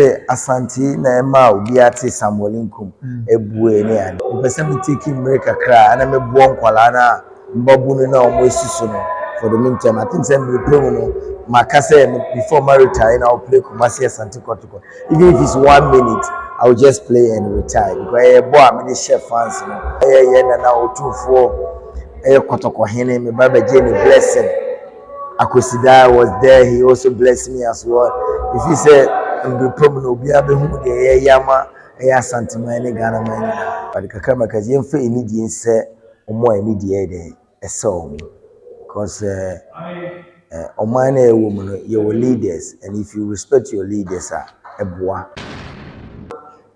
Asante na ema obi ate samolinkum ebue ne ade. Pese me take break akra na me bo nkwala na mbabu no na omo esiso no for the meantime. I think say me promo no makase before my retire I'll play Kumasi Asante Kotoko. Even if it's 1 minute I'll just play and retire because boy me the chef fans no na Otumfuo Kotoko me baba Jenny blessing. Akosida was there, he also blessed me as well. If he said the problem will be able to yama Asantehene Ghana man. But the kakama kazi yemfe immediate say more immediate so because omane woman your leaders, and if you respect your leaderseboa.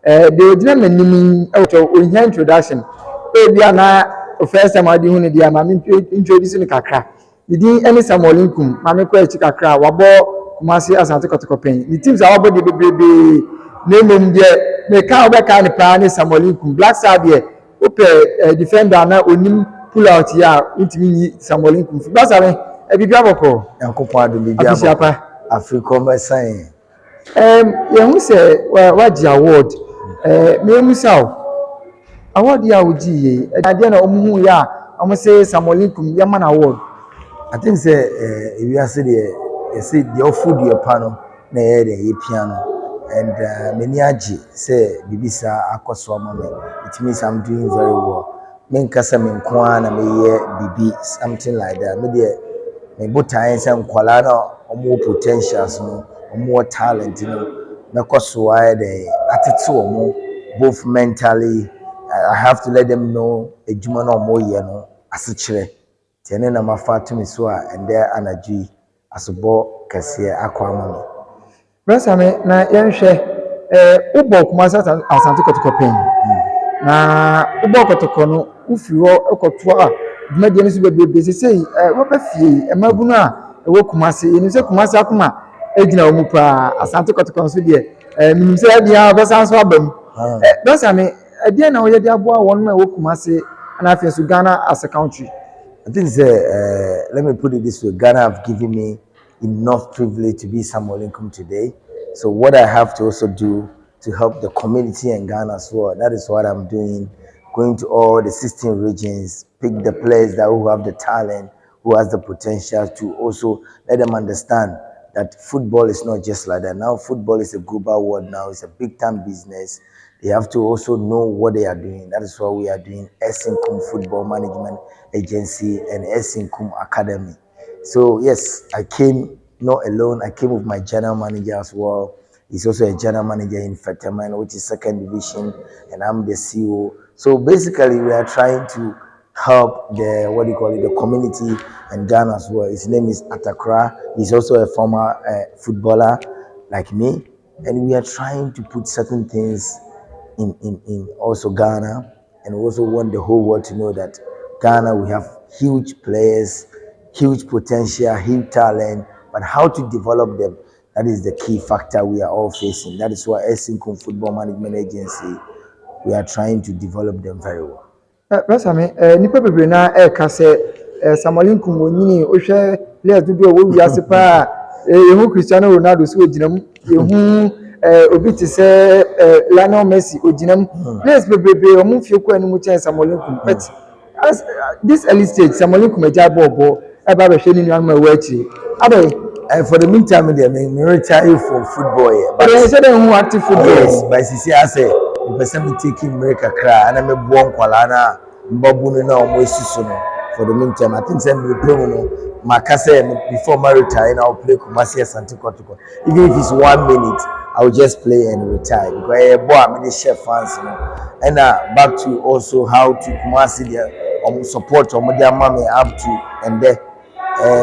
The original name in introduction. Maybe na first time I do the diamond introducing kakra. Did any Samolinkum, Mammy Quachi Kakra, Wabo, Kumasi Asante Kotoko Pain. The teams are about the baby name there. They can't back kind of plan Samolinkum, Black Sabia, Ope, defender now, Unim pull out here, Intimi Samolinkum. That's a big Yaboko, and Copa de Biapa Africa saying. You say, what your award? Me award ya uji. At the end of Muya, I must say Samolinkum, Yaman award. I think say if you say the food your panel na the piano and many aji say bibisa akoso mama it means I'm doing very well. Men kasa men kwa na me bibi something like that. Me dey me botan say nkwala na omo potentials no omo talent no na koso why dey atete omo both mentally. I have to let them know ejuma na omo ye no asechire tene na mafatu mi so a ende anadwi asobo kase akwama mi brasa me na yenhwe ubo Kumasi Asante Kotoko pen na ubo Kotoko no ufi ho ekoto a dwumade ne so bebebe sei wo ba fie emabunu a ewo Kumasi yeni se Kumasi akoma egina wo mu pa Asante Kotoko so de minim se dia ba san so abam brasa me ade na wo ye de aboa won ma ewo Kumasi na afia so Ghana as a country. I think let me put it this way. Ghana have given me enough privilege to be Samolinkum today. So what I have to also do to help the community in Ghana as well, that is what I'm doing. Going to all the 16 regions, pick the players that who have the talent, who has the potential to also let them understand that football is not just like that. Now football is a global world now. It's a big time business. They have to also know what they are doing. That is what we are doing. Esinkum Football Management Agency and Esinkum Academy. So yes, I came not alone. I came with my general manager as well. He's also a general manager in Fetaman, which is second division, and I'm the CEO. So basically, we are trying to help the community in Ghana as well. His name is Atakra. He's also a former footballer like me, and we are trying to put certain things in also Ghana, and we also want the whole world to know that Ghana, we have huge players, huge potential, huge talent, but how to develop them, that is the key factor we are all facing. That is why Esinkum Football Management Agency, we are trying to develop them very well. Brasame, nipa bebre na ka se Samolinkum wonyini ohwe players dudu o wi ase pa ehu Cristiano Ronaldo so oginam ehu obi ti se Lionel Messi oginam players bebre o mu fie ko animu chen Samolinkum but as this early stage Samolinkum eja bobo e ba be hwe ni nwan ma wa achi abai and for the meantime they me retire from football here but they say they who active football yes by sisi I say the person be taking break akra and me bo nkwala na mbabu no na omo esiso no for the meantime I think say me promo no makase before my retire I'll play Kumasi Asante Kotoko. Even if it's 1 minute I'll just play and retire because boy me the chef fans and back to also how to Kumasi their support their mommy up to and there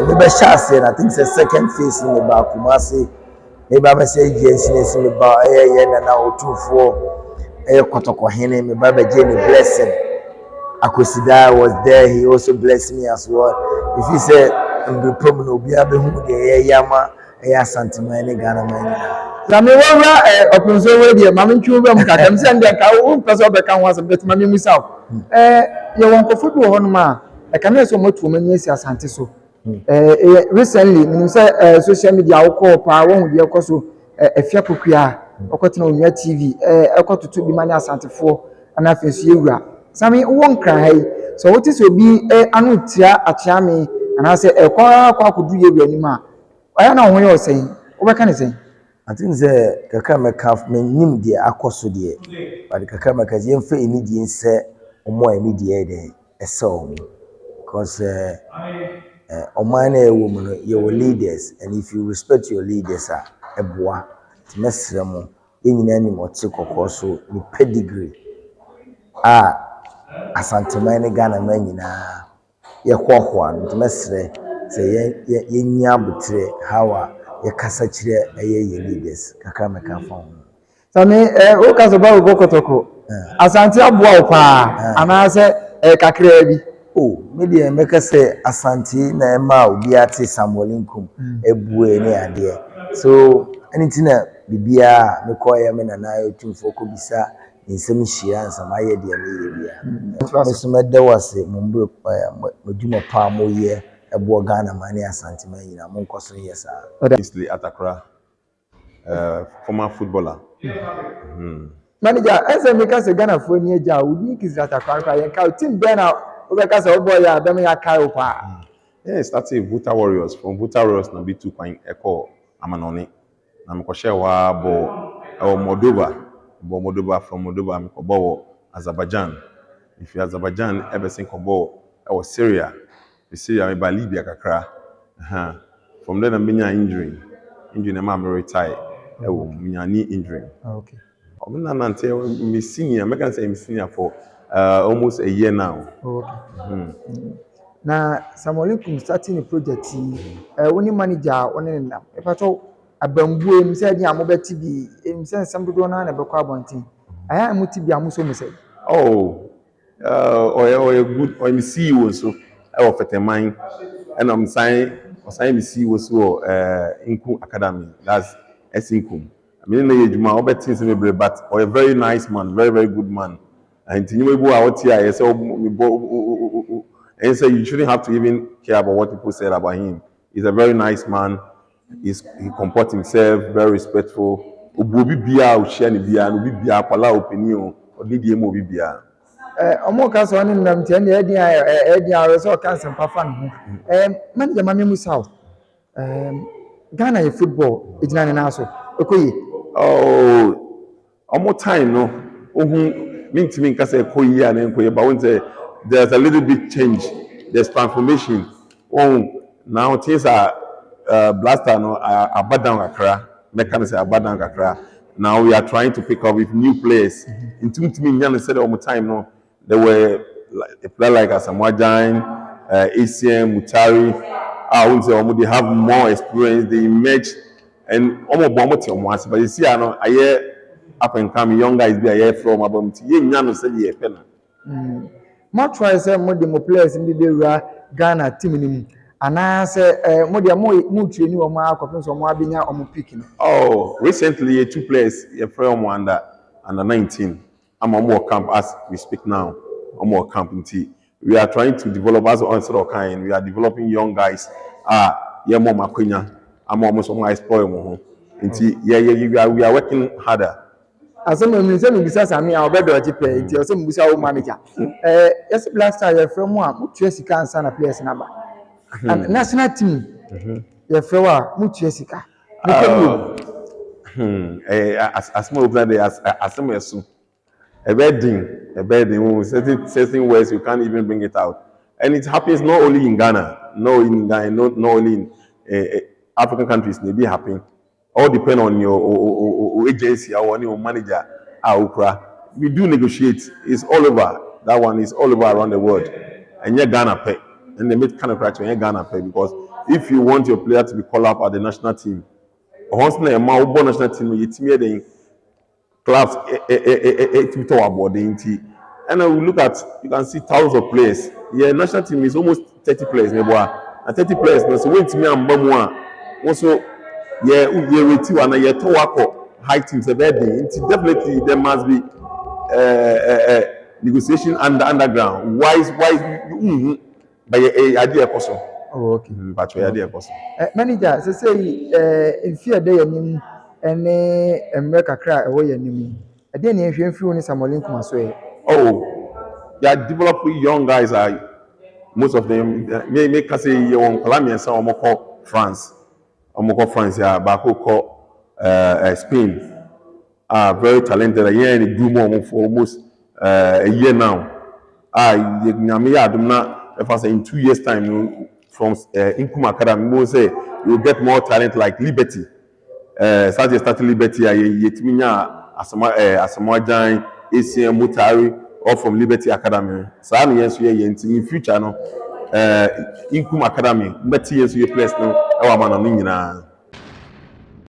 maybe and I think the second phase in about Kumasi maybe I say yes in about na Otumfuo Kotoko me baba Jenny blessing. Akosida was there, he also blessed me as well. If he said the problem will be able to yama Asantehene Ghana man. Zame wora Otumfuo we dia mame ntwu be mkadam se ndem ka wo pese obeka ho asem bet mame musaw ye won ko football ho no ma e ka me so motu mani asi Asante so recently menim say social media wo ko pa wo hu dia ko so efia pokua ɔkɔtena onua TV ɛkɔtoto bi ma ne Asantefo ana afei nso yɛwura same wɔ nkran ha yi so wote sɛ obi ano tia akyeame anaasɛ ɛkɔ akɔdu yɛwura anim a ɔyɛ na ɔho yɛ ɔsɛn wobɛka ne sɛn. I think the kakra meka menim de akɔso de but kakra meka je mfa eni de nse omo eni de de ese omo because oman na ewo mu no your leaders and if you respect your leaders eboa ti mesre mo enyina ni mo te kokko so ni pedigree Asantehene ne Ghana man nyina ye kwakwa no ti mesre se ye nya butre hawa ye kasa kire ye leaders kakra meka fa ho same o ka so ba wo Kotoko Asante aboa wo pa anaasɛ kakra bi media meka say Asante na ema obi ate Samuel Nkum ebue ne ade so anything na bibia me koye me na Otumfuo ko bisa nsem hia nsem aye de me ye bia me so mede wase mombe moduma pa mo ye ebo Ghana mani Asante man yina mo nkoso ye sa Easily Atakra, former footballer. Manager, ese me ka se Ghana fo ni eja odi kizata kwa ye ka team be na o be ka se o boy ya be me ya kai o pa. Yeah, started Vuta Warriors. From Vuta Warriors na be 2 kwan echo Amanoni. Na me ko share wa bo Moldova from Moldova me ko bo Azerbaijan. If you Azerbaijan ever seen ko bo Syria. The Syria me ba Libya kakra. From then I menya injury. Injury na me retire. Menya knee injury. Okay. I'm not me senior. I can say I'm senior for almost a year now. Okay. Na Samuel Nkum starting the project woni manager woni na e fa to abambuo em say dia mo beti bi em say nsam dodo na na be kwa abontin aya mo ti bi amuso mo say or good or me CEO so I of Feteman and I'm sign me CEO so Nkum Academy that's S Nkum. I mean na ejuma obetin se me but or a very nice man, very good man. And you go out here, I say, and say you shouldn't have to even care about what people said about him. He's a very nice man. He comports himself very respectful. Obi bia o share ni bia, obi bia kwala opinion, odi die mo obi bia. Omo ka so ni nam tie na edi a so kan sem papa no man de mame musa Ghana ye football ejina ne na so ekoyi One more time, no. Mean can say koyi and koyi, but when say there's a little bit change, there's transformation. Now things are blaster no abadan kakra. Mechanic say abadan kakra. Now we are trying to pick up with new players. In me, said one more time, no. There were a player like Asamoah ACM, Mutari. I would say they have more experience. They emerge and almost but you see, I know I hear up and coming young guys be a year from about ye nyano say ye pen. mo try say mo de mo players bi be wura Ghana team ni mu ana say mo de mo train o mo akofin so mo abenya o mo pick no Recently 2 players ye from under 19. I'm on more camp as we speak now. On more camp in T. We are trying to develop as on sort of kind. We are developing young guys. Yeah, more makwenya. I'm almost on my spoil mo. Yeah, we are working harder. asem mi se mi bisa sami a obedo oji pe nti o se mi bisa wo manager yes blaster ye from a mutua sika ansa na players na ba and national team ye from a mutua sika As more over there as some yesu a bedding certain words you can't even bring it out, and it happens not only in Ghana, not only in African countries. Maybe happen all depend on your agency or on your manager. We do negotiate. It's all over. That one is all over around the world, and you're Ghana pay, and they make kind of criteria. You're Ghana pay because if you want your player to be called up at the national team, once na a national team, you team then clubs to our body. And we look at, you can see thousands of players. Yeah, national team is almost 30 players. And 30 players, so when team and Bamwa, also, yeah, we wait you and a Towako high teams a bad definitely there must be negotiation underground. Why by a idea person. oh okay But we idea person. manager say in fear dey anim ɛne mmerɛ kakra a ɛwɔ yɛn anim yi ɛdeɛ na yɛhwɛ mfiri wo ne Samuel Nkrumah so yɛ. Oh, they are developing young guys. Most of them, me can say you want Colombia and some call France. France, yeah, back call Spain. Very talented. A year and do more for almost a year now. If I say in 2 years' time, from Nkrumah Academy, we say you will get more talent like Liberty. Start Liberty, Yetiminya, Asamoah ACM Mutari, all from Liberty Academy. So I'm yes, we in future, no. Nkrumah Academy, but yes, we place no. Our man,